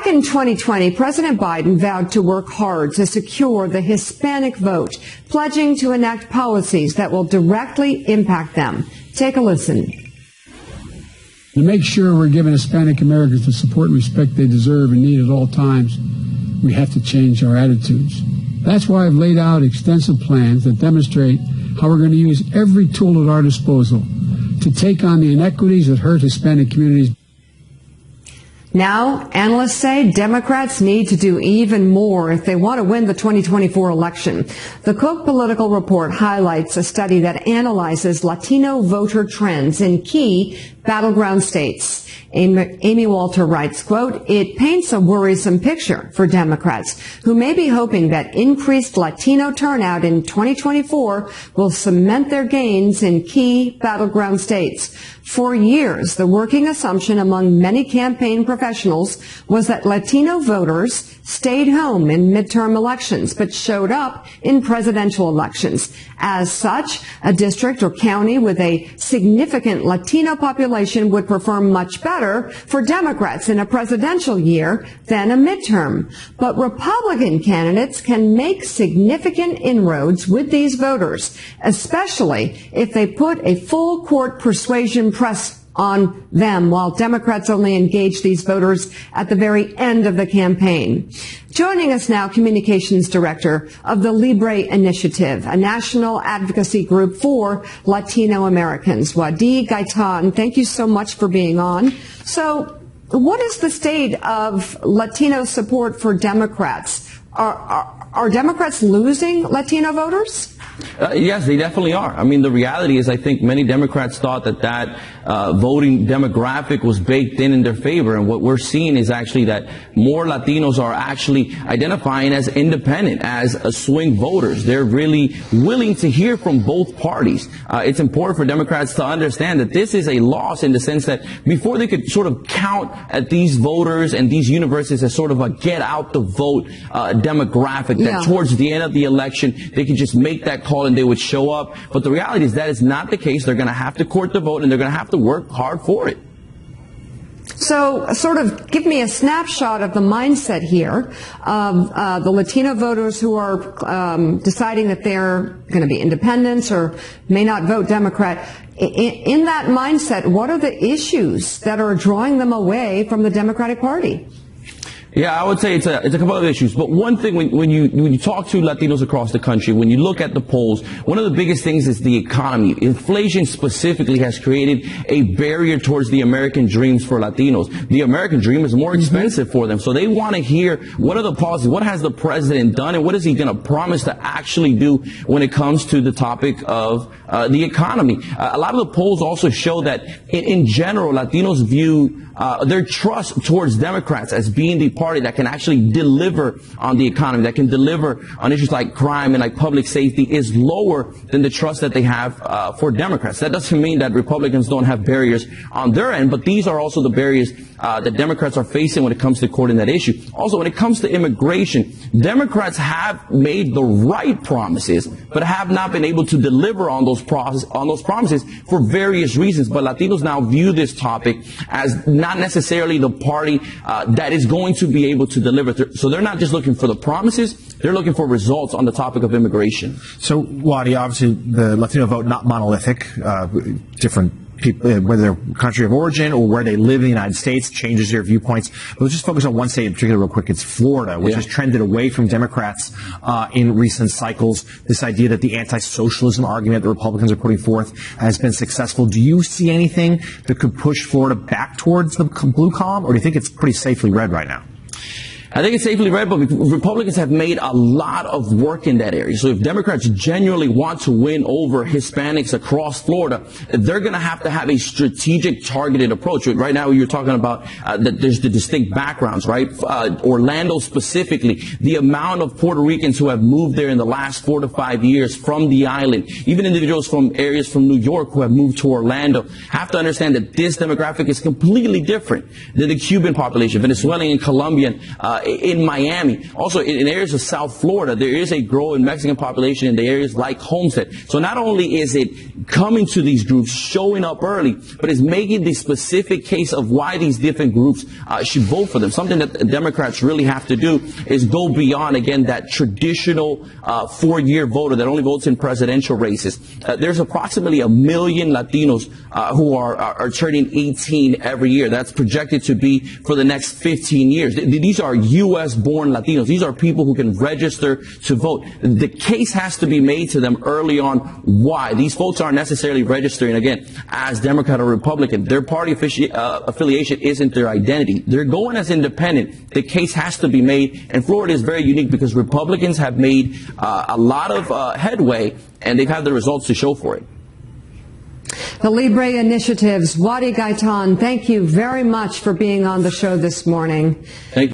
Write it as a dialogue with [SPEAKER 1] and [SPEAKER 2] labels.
[SPEAKER 1] Back in 2020, President Biden vowed to work hard to secure the Hispanic vote, pledging to enact policies that will directly impact them. Take a listen.
[SPEAKER 2] To make sure we're giving Hispanic Americans the support and respect they deserve and need at all times, we have to change our attitudes. That's why I've laid out extensive plans that demonstrate how we're going to use every tool at our disposal to take on the inequities that hurt Hispanic communities.
[SPEAKER 1] Now, analysts say Democrats need to do even more if they want to win the 2024 election. The Koch political report highlights a study that analyzes Latino voter trends in key battleground states. Amy Walter writes, quote, "It paints a worrisome picture for Democrats who may be hoping that increased Latino turnout in 2024 will cement their gains in key battleground states. For years, the working assumption among many campaign professionals was that Latino voters stayed home in midterm elections but showed up in presidential elections. As such, a district or county with a significant Latino population would perform much better for Democrats in a presidential year than a midterm. But Republican candidates can make significant inroads with these voters, especially if they put a full court persuasion press on them, while Democrats only engage these voters at the very end of the campaign." Joining us now, Communications Director of the Libre Initiative, a national advocacy group for Latino Americans, Wadi Gaitan. Thank you so much for being on. So, what is the state of Latino support for Democrats? Are Democrats losing Latino voters?
[SPEAKER 3] Yes, they definitely are. I mean, the reality is I think many Democrats thought that voting demographic was baked in their favor. And what we're seeing is actually that more Latinos are actually identifying as independent, as swing voters. They're really willing to hear from both parties. It's important for Democrats to understand that this is a loss in the sense that before they could sort of count at these voters and these universes as sort of a get out the vote demographic, that towards the end of the election, they could just make that call and they would show up. But the reality is that is not the case. They're going to have to court the vote and they're going to have to work hard for it.
[SPEAKER 1] So sort of give me a snapshot of the mindset here of the Latino voters who are deciding that they're going to be independents or may not vote Democrat. In that mindset, what are the issues that are drawing them away from the Democratic Party?
[SPEAKER 3] Yeah, I would say it's a couple of issues. But one thing, when you talk to Latinos across the country, when you look at the polls, one of the biggest things is the economy. Inflation specifically has created a barrier towards the American dreams for Latinos. The American dream is more expensive for them. So they want to hear what are the policies, what has the president done, and what is he going to promise to actually do when it comes to the topic of the economy. A lot of the polls also show that in general, Latinos view their trust towards Democrats as being the party that can actually deliver on the economy, that can deliver on issues like crime and like public safety, is lower than the trust that they have for Democrats. That doesn't mean that Republicans don't have barriers on their end, but these are also the barriers that Democrats are facing when it comes to courting that issue. Also, when it comes to immigration, Democrats have made the right promises, but have not been able to deliver on those promises for various reasons. But Latinos now view this topic as not necessarily the party that is going to be able to deliver. So they're not just looking for the promises, they're looking for results on the topic of immigration.
[SPEAKER 4] So, Wadi, obviously the Latino vote, not monolithic, different people, whether they're country of origin or where they live in the United States, changes their viewpoints. But let's just focus on one state in particular real quick. It's Florida, which has trended away from Democrats in recent cycles. This idea that the anti-socialism argument that Republicans are putting forth has been successful. Do you see anything that could push Florida back towards the blue column, or do you think it's pretty safely red right now?
[SPEAKER 3] I think it's safely read, but Republicans have made a lot of work in that area. So if Democrats genuinely want to win over Hispanics across Florida, they're going to have a strategic, targeted approach. Right now, you're talking about that there's the distinct backgrounds, right? Orlando specifically, the amount of Puerto Ricans who have moved there in the last 4 to 5 years from the island, even individuals from areas from New York who have moved to Orlando, have to understand that this demographic is completely different than the Cuban population, Venezuelan and Colombian in Miami. Also, in areas of South Florida, there is a growing Mexican population in the areas like Homestead. So not only is it coming to these groups, showing up early, but it's making the specific case of why these different groups should vote for them. Something that Democrats really have to do is go beyond, again, that traditional 4-year voter that only votes in presidential races. There's approximately 1 million Latinos who are turning 18 every year. That's projected to be for the next 15 years. These are U.S.-born Latinos. These are people who can register to vote. The case has to be made to them early on why. These folks aren't necessarily registering, again, as Democrat or Republican. Their party affiliation isn't their identity. They're going as independent. The case has to be made, and Florida is very unique because Republicans have made a lot of headway, and they've had the results to show for it.
[SPEAKER 1] The Libre initiatives. Wadi Gaitan, thank you very much for being on the show this morning.
[SPEAKER 3] Thank you.